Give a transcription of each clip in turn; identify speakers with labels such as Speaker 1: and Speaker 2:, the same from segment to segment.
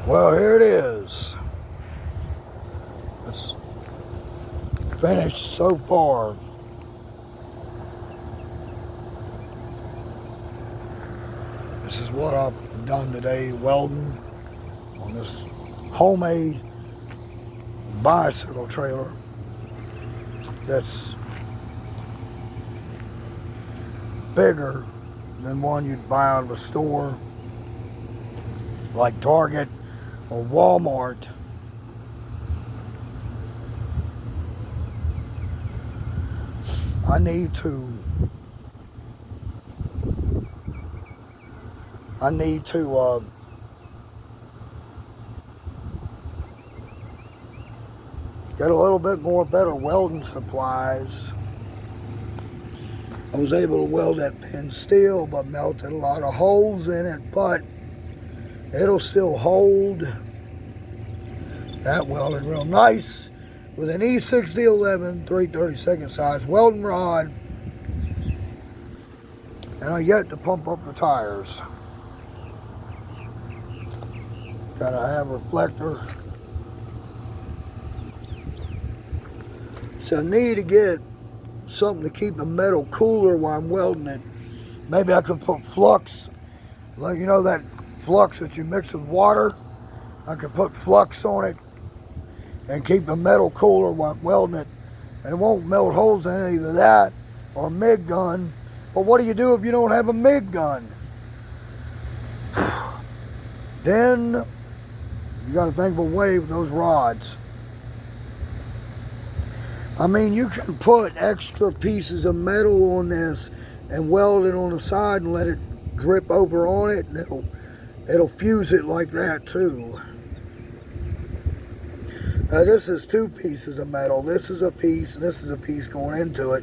Speaker 1: Well, here it is. It's finished so far. This is what I've done today, welding on this homemade bicycle trailer that's bigger than one you'd buy out of a store like Target or Walmart. I need to get a little bit more better welding supplies. I was able to weld that thin steel, but melted a lot of holes in it, but it'll still hold. That welded real nice with an E6011 3/32 size welding rod, and I yet to pump up the tires. Gotta have a reflector. So I need to get something to keep the metal cooler while I'm welding it. Maybe I could put flux, like you know that flux that you mix with water. I could put flux on it and keep the metal cooler while I'm welding it, and it won't melt holes in it, either that or a MIG gun. But what do you do if you don't have a MIG gun? Then you got to think of a way with those rods. I mean, you can put extra pieces of metal on this and weld it on the side and let it drip over on it, and it'll fuse it like that too. Now this is two pieces of metal. This is a piece, and this is a piece going into it.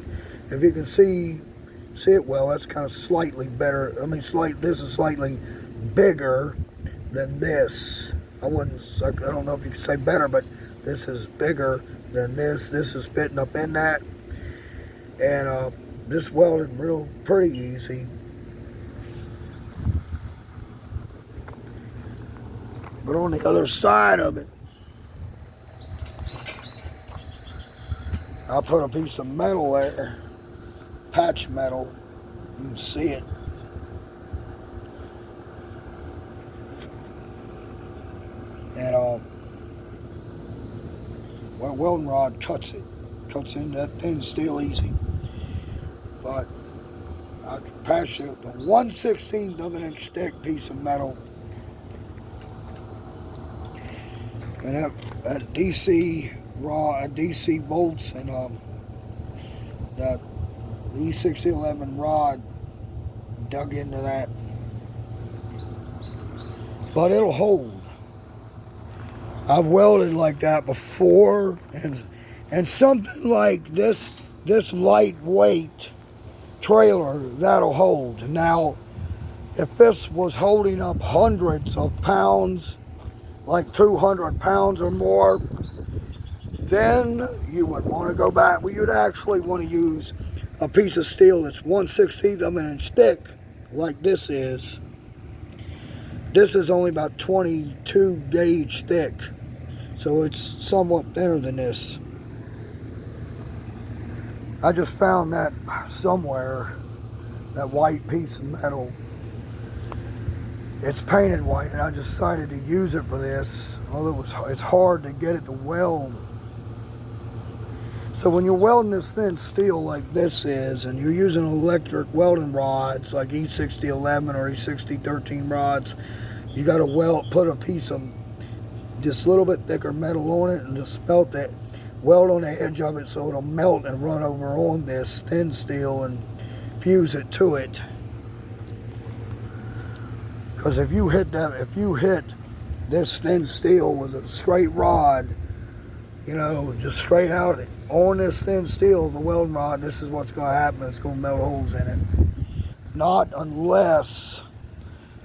Speaker 1: If you can see it well, that's kind of slightly better. I mean, this is slightly bigger than this. I don't know if you can say better, but this is bigger than this. This is fitting up in that, and this welded pretty easy. But on the other side of it, I put a piece of metal there, patch metal. You can see it. And well, welding rod cuts into that thin steel easy. But I patched it with a 1/16 of an inch thick piece of metal, and that DC bolts and that E6011 rod dug into that. But it'll hold. I've welded like that before, and something like this lightweight trailer, that'll hold. Now, if this was holding up hundreds of pounds, like 200 pounds or more, then you would want to go back. Well, you'd actually want to use a piece of steel that's 1/16 of an inch thick, like this is. This is only about 22 gauge thick, so it's somewhat thinner than this. I just found that somewhere, that white piece of metal. It's painted white, and I decided to use it for this. Although it's hard to get it to weld. So when you're welding this thin steel like this is, and you're using electric welding rods like E6011 or E6013 rods, you got to put a piece of just a little bit thicker metal on it and just weld on the edge of it so it'll melt and run over on this thin steel and fuse it to it. Because if you hit this thin steel with a straight rod, you know, just straight out on this thin steel, the welding rod, this is what's going to happen. It's going to melt holes in it. Not unless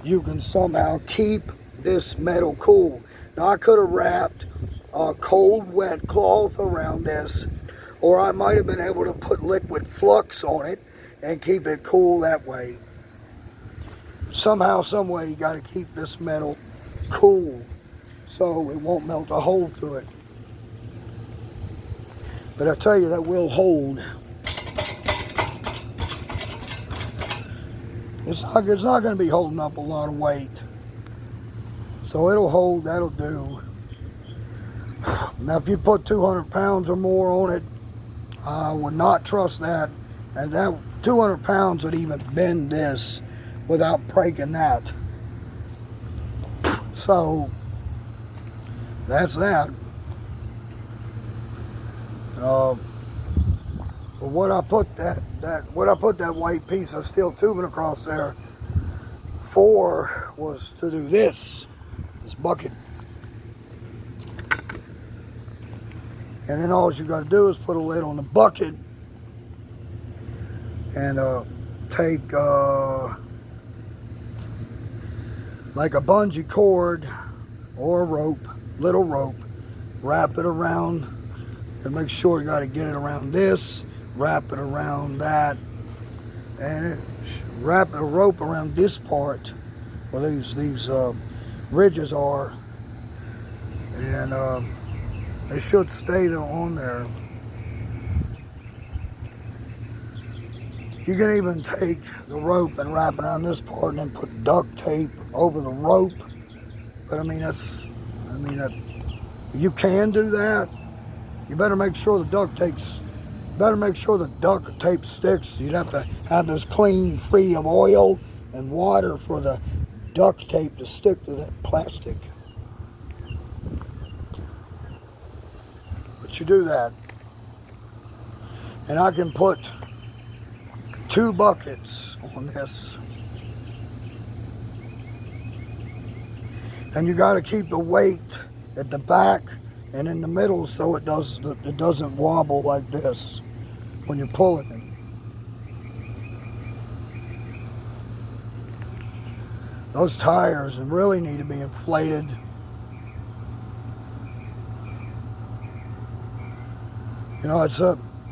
Speaker 1: you can somehow keep this metal cool. Now, I could have wrapped a cold, wet cloth around this, or I might have been able to put liquid flux on it and keep it cool that way. Somehow, some way, you got to keep this metal cool. so it won't melt a hole through it. But I tell you, that will hold. It's not going to be holding up a lot of weight. So it'll hold, that'll do. Now if you put 200 pounds or more on it, I would not trust that. And that 200 pounds would even bend this without breaking that. So that's that. But what I put that white piece of steel tubing across there for was to do this bucket. And then all you got to do is put a lid on the bucket and take like a bungee cord or a rope, little rope, wrap it around, and make sure you got to get it around this, wrap it around that, and wrap a rope around this part where these ridges are, and they should stay on there. You can even take the rope and wrap it on this part and then put duct tape over the rope. But you can do that. You better make sure the duct tape sticks. You'd have to have this clean, free of oil and water for the duct tape to stick to that plastic. But you do that. And I can put 2 buckets on this. And you got to keep the weight at the back and in the middle so it doesn't wobble like this when you're pulling it. Those tires really need to be inflated. You know,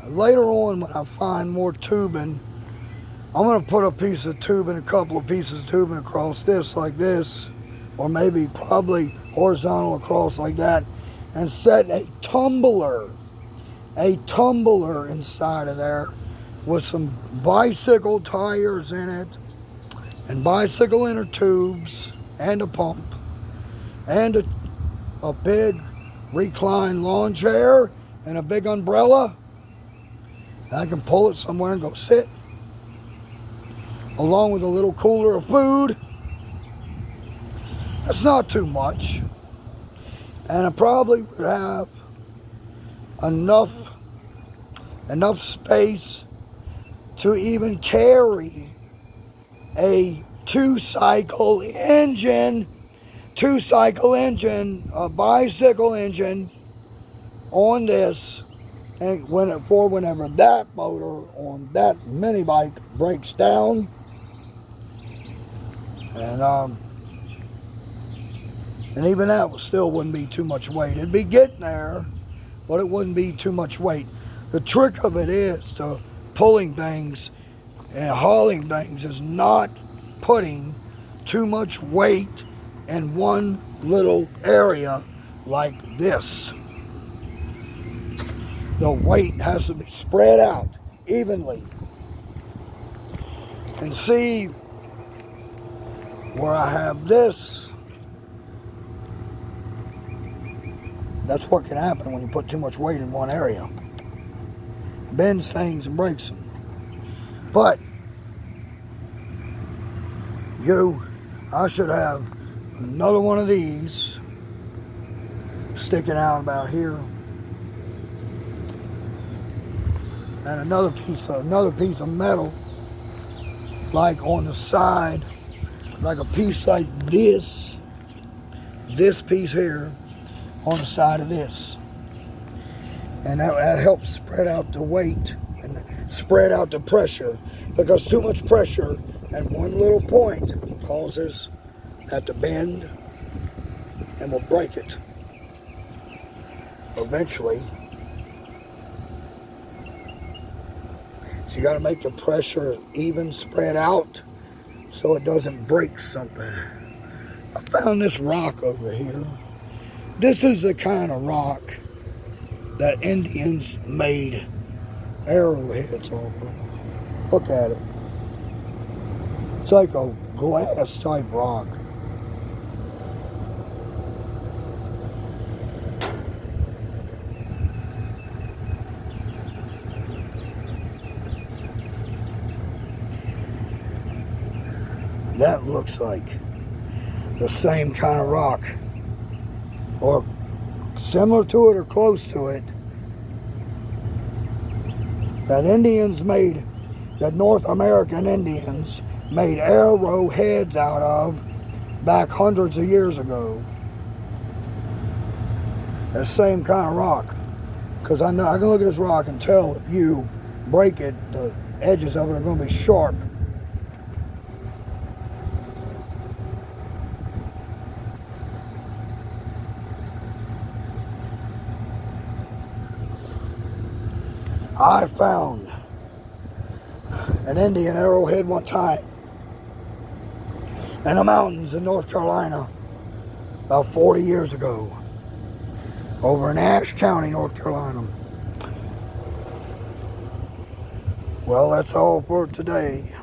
Speaker 1: later on when I find more tubing, I'm going to put a piece of tubing, a couple of pieces of tubing across this like this, or maybe probably horizontal across like that, and set a tumbler inside of there with some bicycle tires in it, and bicycle inner tubes, and a pump, and a big recline lawn chair, and a big umbrella. And I can pull it somewhere and go sit, along with a little cooler of food. That's not too much. And I probably would have enough space to even carry a two-cycle engine, a bicycle engine on this, and whenever that motor on that mini bike breaks down. And even that still wouldn't be too much weight. It'd be getting there, but it wouldn't be too much weight. The trick of it is to pulling things and hauling things is not putting too much weight in one little area like this. The weight has to be spread out evenly. And see where I have this. That's what can happen when you put too much weight in one area. Bends things and breaks them. But I should have another one of these sticking out about here, and another piece of metal, like on the side, like a piece like this piece here on the side of this, and that helps spread out the weight and spread out the pressure, because too much pressure at one little point causes that to bend and will break it eventually. So you got to make the pressure even, spread out, so it doesn't break something. I found this rock over here, This is the kind of rock that Indians made arrowheads off of. Look at it. It's like a glass type rock. That looks like the same kind of rock, or similar to it or close to it, that Indians made, that North American Indians made arrowheads out of back hundreds of years ago. That same kind of rock. Because I know I can look at this rock and tell if you break it, the edges of it are going to be sharp. I found an Indian arrowhead one time in the mountains in North Carolina about 40 years ago, over in Ashe County, North Carolina. Well, that's all for today.